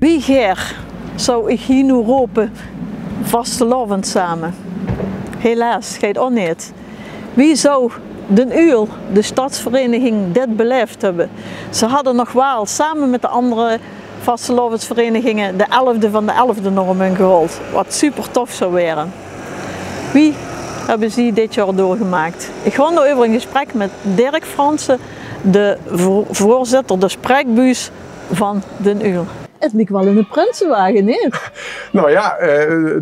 Wie ger zou ik hier nu roepen vastelovend samen? Helaas, gaat ook niet. Wie zou Den Uyl, de stadsvereniging, dit beleefd hebben? Ze hadden nog wel samen met de andere vastelovensverenigingen de 11e van de 11e normen gehaald. Wat super tof zou zijn. Wie hebben ze dit jaar doorgemaakt? Ik ga nu over een gesprek met Dirk Fransen, de voorzitter, de spreekbuis van Den Uyl. Het lijkt wel in een prinsenwagen, niet? Nou ja,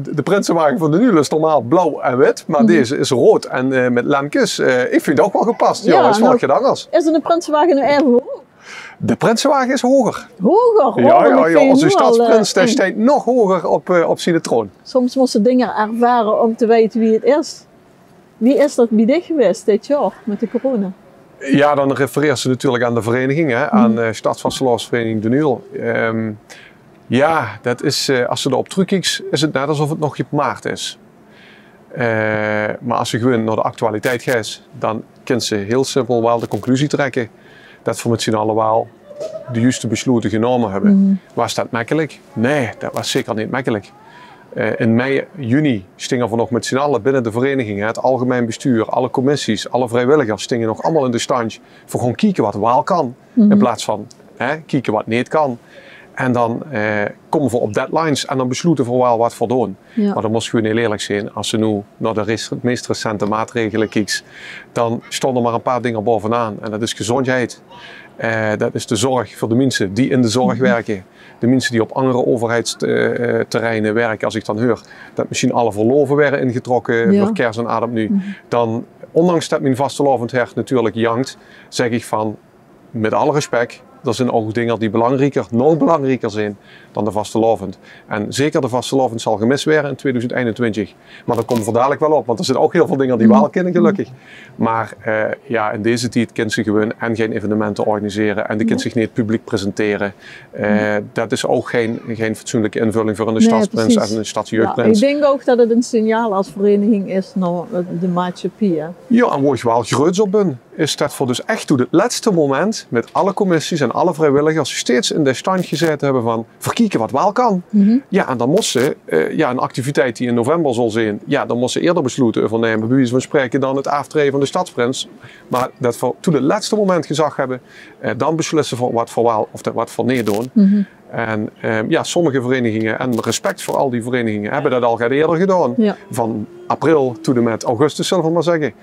de prinsenwagen van Den Uyl is normaal blauw en wit, maar deze is rood en met lemkes. Ik vind het ook wel gepast. Ja, is wat anders. Is een prinsenwagen nu even hoog? De prinsenwagen is hoger. Hoger? Ja, onze stadsprins staat nog hoger op zijn troon. Soms moesten dingen ervaren om te weten wie het is. Wie is dat bij dich geweest dit jaar met de corona? Ja, dan refereert ze natuurlijk aan de vereniging, hè, aan de Stadsvastelovensvereniging Den Uyl. Ja, dat is, als ze erop terugkijkt, is het net alsof het nog je maart is. Maar als je gewoon naar de actualiteit gaat, dan kan ze heel simpel wel de conclusie trekken dat we met z'n allen wel de juiste besluiten genomen hebben. Was dat makkelijk? Nee, dat was zeker niet makkelijk. In mei, juni stingen we nog met z'n allen binnen de vereniging, het algemeen bestuur, alle commissies, alle vrijwilligers stingen nog allemaal in de stand voor gewoon kijken wat wel kan, in plaats van kijken wat niet kan. En dan komen we op deadlines en dan besluiten we wel wat we doen. Ja. Maar dan moest gewoon heel eerlijk zijn, als je nu naar de meest recente maatregelen kijkt, dan stonden er maar een paar dingen bovenaan. En dat is gezondheid. Dat is de zorg voor de mensen die in de zorg werken. De mensen die op andere overheidsterreinen werken, als ik dan hoor dat misschien alle verloven werden ingetrokken voor kerst en adem nu. Dan, ondanks dat mijn vastelovend hart natuurlijk jankt, zeg ik van, met alle respect, er zijn ook dingen die nog belangrijker zijn dan de vastelovend. En zeker de vastelovend zal gemist worden in 2021. Maar dat komt er dadelijk wel op, want er zijn ook heel veel dingen die wel kennen gelukkig. Maar ja, in deze tijd kan ze gewoon en geen evenementen organiseren en die kan zich niet publiek presenteren. Dat is ook geen fatsoenlijke invulling voor een stadsprins en een stadsjeugdprins. Ja, ik denk ook dat het een signaal als vereniging is naar de maatschappij. Ja, en waar je wel groots op bent, is dat voor dus echt tot het laatste moment met alle commissies en alle vrijwilligers steeds in de stand gezeten hebben van verkijken wat wel kan. Ja, en dan moest ze, een activiteit die in november zal zijn, ja, dan moest ze eerder besluiten over nemen, bij wijze van spreken dan het aftreden van de stadsprins. Maar dat we toen het laatste moment gezag hebben, dan beslissen voor wat voor wel of wat voor nee doen. En ja, sommige verenigingen, en respect voor al die verenigingen, hebben dat al eerder gedaan. Ja. Van april tot en met augustus, zullen we maar zeggen.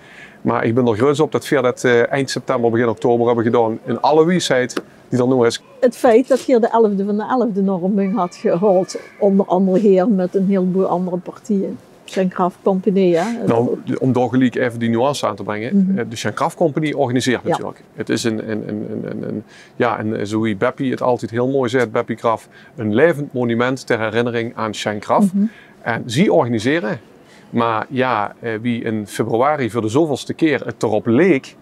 Maar ik ben er groots op dat we dat eind september, begin oktober hebben gedaan in alle wijsheid die er nu is. Het feit dat je de 11e van de 11e norming had gehaald, onder andere hier met een heleboel andere partijen. Schenkkraft Company, hè? Nou, om daar gelijk even die nuance aan te brengen. De Schenkkraft Company organiseert natuurlijk. Het is en zo wie Beppie het altijd heel mooi zegt, Beppie Kraf, een levend monument ter herinnering aan Schenkkraft. En ze organiseren. Maar ja, wie in februari voor de zoveelste keer het erop leek,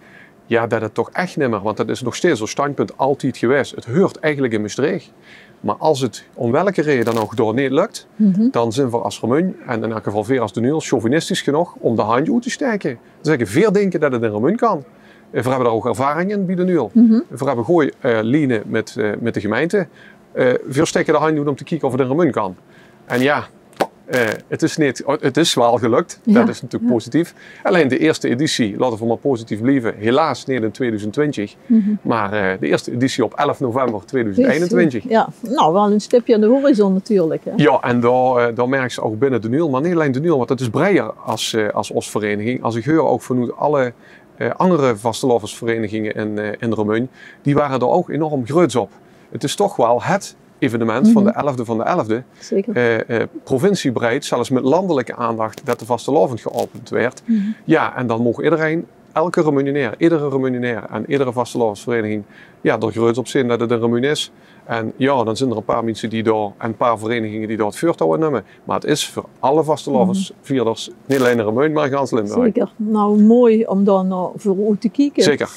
ja, dat het toch echt niet meer, want dat is nog steeds zo'n standpunt altijd geweest. Het hoort eigenlijk in Maastricht. Maar als het om welke reden dan ook door niet lukt, dan zijn we als Remun, en in elk geval veel als Den Uyl, chauvinistisch genoeg om de handje uit te steken. Dan zeggen veel denken dat het in Remun kan. We hebben daar ook ervaring in bij Den Uyl. We hebben goeie lijnen met de gemeente. Veel steken de handje uit om te kijken of het in Remun kan. En ja, het is wel gelukt, dat is natuurlijk positief. Alleen de eerste editie, laten we maar positief blijven, helaas niet in 2020, maar de eerste editie op 11 november 2021. Ja, nou wel een stipje aan de horizon natuurlijk. Hè? Ja, en daar merk je ook binnen Den Uyl, maar niet alleen Den Uyl, want dat is breder als OS-vereniging. Als ik hoor ook vanuit alle andere vastelovensverenigingen in Remun, die waren er ook enorm groots op. Het is toch wel het evenement van de 11e van de 11e. Zeker. Provinciebreed, zelfs met landelijke aandacht, dat de vastelovend geopend werd. Ja, en dan mocht iedereen, iedere remunerair en iedere vastelovensvereniging, ja, er groots op zijn dat het een remun is. En ja, dan zijn er een paar mensen die daar, en een paar verenigingen die daar het voortouw in nemen. Maar het is voor alle vastelovensvierders, niet alleen een remun, maar gans Limburg. Zeker. Nou, mooi om daar naar vooruit te kijken. Zeker.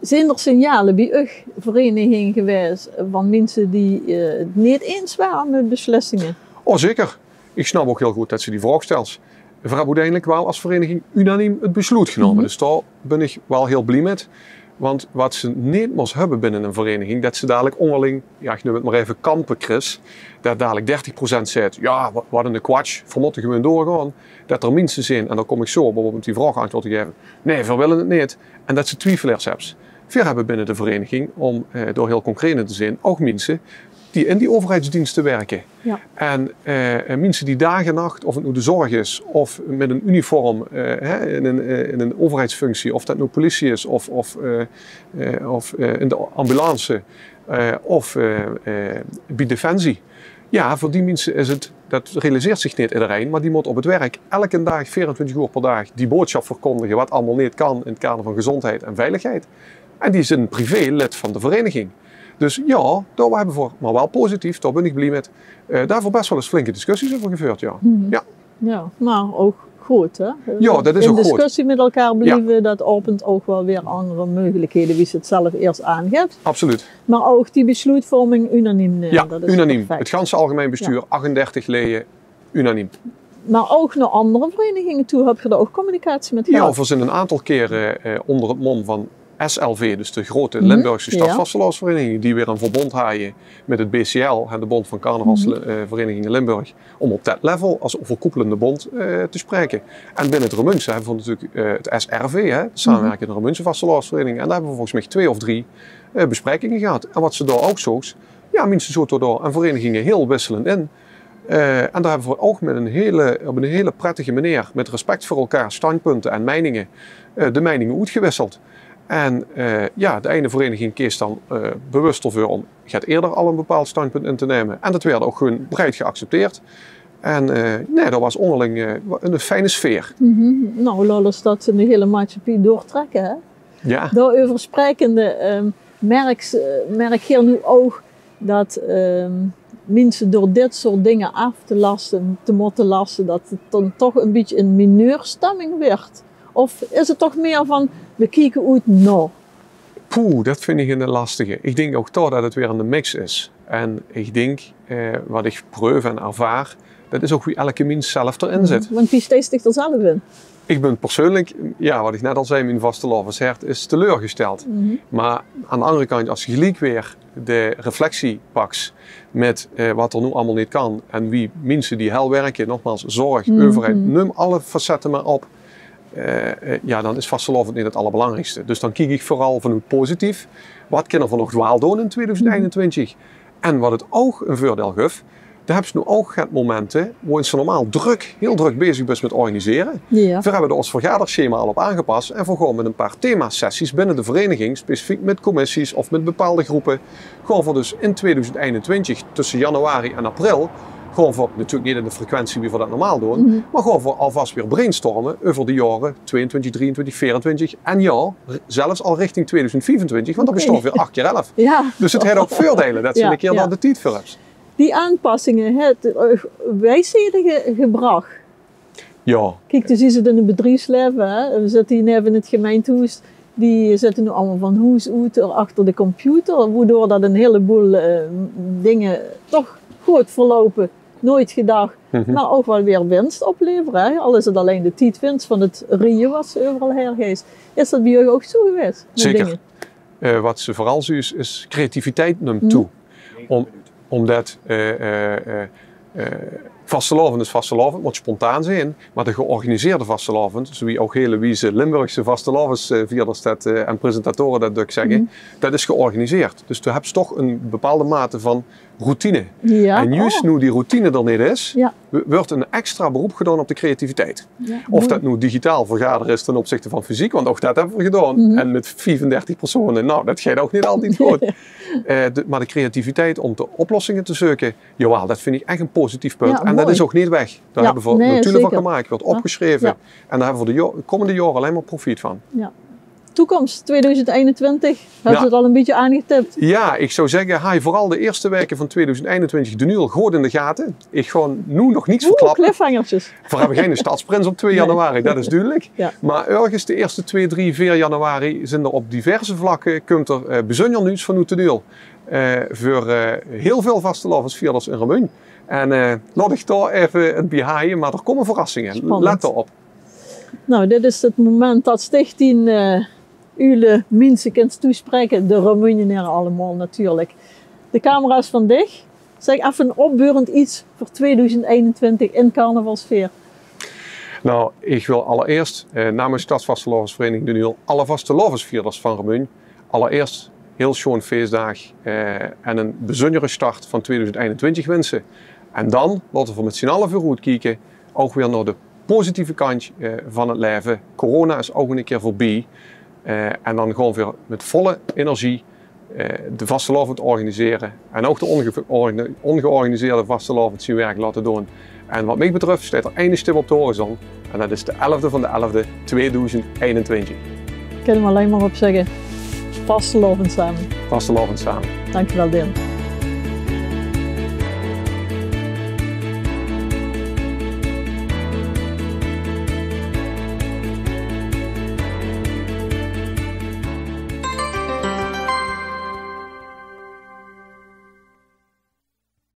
Zijn er signalen bij uw vereniging geweest van mensen die het niet eens waren met beslissingen? Oh, zeker. Ik snap ook heel goed dat ze die vraag stelt. We hebben uiteindelijk wel als vereniging unaniem het besluit genomen. Dus daar ben ik wel heel blij met. Want wat ze niet moest hebben binnen een vereniging, dat ze dadelijk onderling, ja, ik noem het maar even kampen, Chris, dat dadelijk 30% zegt, ja, wat een kwatsch, vermotten gewoon doorgaan. Dat er mensen zijn, en dan kom ik zo bijvoorbeeld die vraag antwoord te geven, nee, we willen het niet. En dat ze twijfelaars hebben. We hebben binnen de vereniging, om door heel concreet te zijn, ook mensen die in die overheidsdiensten werken. Ja. En mensen die dag en nacht, of het nu de zorg is, of met een uniform in een overheidsfunctie, of dat nu politie is, of in de ambulance, of bij Defensie. Ja, voor die mensen is het, dat realiseert zich niet iedereen, maar die moet op het werk elke dag, 24 uur per dag, die boodschap verkondigen, wat allemaal niet kan in het kader van gezondheid en veiligheid. En die is een privé lid van de vereniging. Dus ja, daar hebben we voor, maar wel positief, daar ben ik blij met. Daarvoor best wel eens flinke discussies over gevoerd, ja. Ja, maar ook goed, hè? Ja, dat is ook goed. In discussie met elkaar believen, dat opent ook wel weer andere mogelijkheden, wie ze het zelf eerst aangeeft. Absoluut. Maar ook die besluitvorming unaniem. Ja, dat is unaniem. perfect. Het ganse algemeen bestuur, 38 leden, unaniem. Maar ook naar andere verenigingen toe heb je er ook communicatie met gehad? Ja, we zijn een aantal keren onder het mom van SLV, dus de grote Limburgse stadsvastelovensverenigingen, die weer een verbond hebben met het BCL, de Bond van Carnavalsverenigingen Limburg, om op dat level als overkoepelende bond te spreken. En binnen het Remunse hebben we natuurlijk het SRV, de samenwerkende Remunse vastelovensvereniging, en daar hebben we volgens mij 2 of 3 besprekingen gehad. En wat ze daar ook zo, ja, mensen zo door en verenigingen heel wisselend in. En daar hebben we ook op een hele prettige manier, met respect voor elkaar, standpunten en meningen, de meningen uitgewisseld. En ja, de ene vereniging kiest dan bewust ervoor om gaat eerder al een bepaald standpunt in te nemen. En dat werd ook gewoon breed geaccepteerd. En nee, dat was onderling een fijne sfeer. Nou, laat dat in de hele maatschappij doortrekken, hè? Ja. Daarover sprekende merk je nu ook dat mensen door dit soort dingen af te moeten lasten, dat het dan toch een beetje een mineurstemming werd? Of is het toch meer van, we kijken uit naar? Poeh, dat vind ik een lastige. Ik denk ook toch dat het weer een mix is. En ik denk, wat ik proef en ervaar, dat is ook wie elke mens zelf erin zit. Want wie steekt zich er zelf in? Ik ben persoonlijk, ja, wat ik net al zei, mijn vastelovenshert is teleurgesteld. Maar aan de andere kant, als je gelijk weer de reflectie pakt met wat er nu allemaal niet kan en wie mensen die hel werken, nogmaals, zorg, overheid, neem alle facetten maar op. Ja, dan is vastelovend niet het allerbelangrijkste. Dus dan kijk ik vooral vanuit positief. Wat kan er van nog wel doen in 2021? En wat het ook een voordeel geeft, daar hebben ze nu ook gehad momenten waarin ze normaal heel druk bezig is met organiseren. Ja. We hebben er ons vergaderschema al op aangepast en voor gewoon met een paar themasessies binnen de vereniging, specifiek met commissies of met bepaalde groepen, gewoon voor dus in 2021 tussen januari en april, gewoon voor, natuurlijk niet in de frequentie wie we dat normaal doen, maar gewoon voor alvast weer brainstormen over de jaren 22, 23, 24 en ja, zelfs al richting 2025, want dat bestond weer 8 keer 11. Ja. Dus het heeft ook voordelen dat ze een keer dan de tijd voor hebben. Die aanpassingen, het wijsheden gebracht. Ja. Kijk, dus is het in het bedrijfsleven, hè? We zitten hier even in het gemeentehuis, die zitten nu allemaal van huis uit achter de computer, waardoor dat een heleboel dingen toch goed verlopen, nooit gedacht, maar ook wel weer winst opleveren. Hè? Al is het alleen de tijdwinst van het rieën wat ze overal hergeest. Is dat bij jullie ook zo geweest? Zeker. Wat ze vooral zien is creativiteit neemt toe. Omdat vastelovend is vastelovend, moet spontaan zijn, maar de georganiseerde vastelovend, zoals ook hele wieze Limburgse vastelovensvierders en presentatoren dat ook zeggen, dat is georganiseerd. Dus je hebt toch een bepaalde mate van routine. Ja. En juist nu die routine er niet is, wordt een extra beroep gedaan op de creativiteit. Ja, of dat nu digitaal vergaderen is ten opzichte van fysiek, want ook dat hebben we gedaan. En met 35 personen, nou dat gaat ook niet altijd goed. Maar de creativiteit om de oplossingen te zoeken, jawel, dat vind ik echt een positief punt. En dat is ook niet weg. Daar hebben we natuurlijk van gemaakt, wordt opgeschreven. En daar hebben we de komende jaren alleen maar profijt van. Ja. Toekomst 2021, hebben ze het al een beetje aangetipt? Ja, ik zou zeggen, haal vooral de eerste weken van 2021 de nu al goed in de gaten. Ik ga nu nog niets verklappen. Cliffhangertjes. We hebben geen stadsprins op 2 januari, dat is duidelijk. Ja. Maar ergens de eerste 2, 3, 4 januari zijn er op diverse vlakken, komt er bijzonder nieuws van nu voor heel veel vastelovensvierders in Remun. En laat ik daar even het behaaien, maar er komen verrassingen. Spannend. Let erop. Nou, dit is het moment dat Stichting jullie mensen kunt toespreken, de Roemenen allemaal natuurlijk. De camera is van dich. Zeg even een opbeurend iets voor 2021 in carnavalsfeer. Nou, ik wil allereerst namens Stadsvastelovensvereniging De Nieuw alle vastelovensvierders van Remun allereerst heel schoon feestdag en een bijzondere start van 2021 wensen. En dan laten we met z'n allen vooruit kijken, ook weer naar de positieve kant van het leven. Corona is ook een keer voorbij. En dan gewoon weer met volle energie de vastelovend organiseren. En ook de ongeorganiseerde vastelovend zijn werk laten doen. En wat mij betreft staat er één stip op de horizon. En dat is de 11e van de 11e 2021. Ik kan er alleen maar op zeggen, vastelovend samen. Vastelovend samen. Dankjewel, Dien.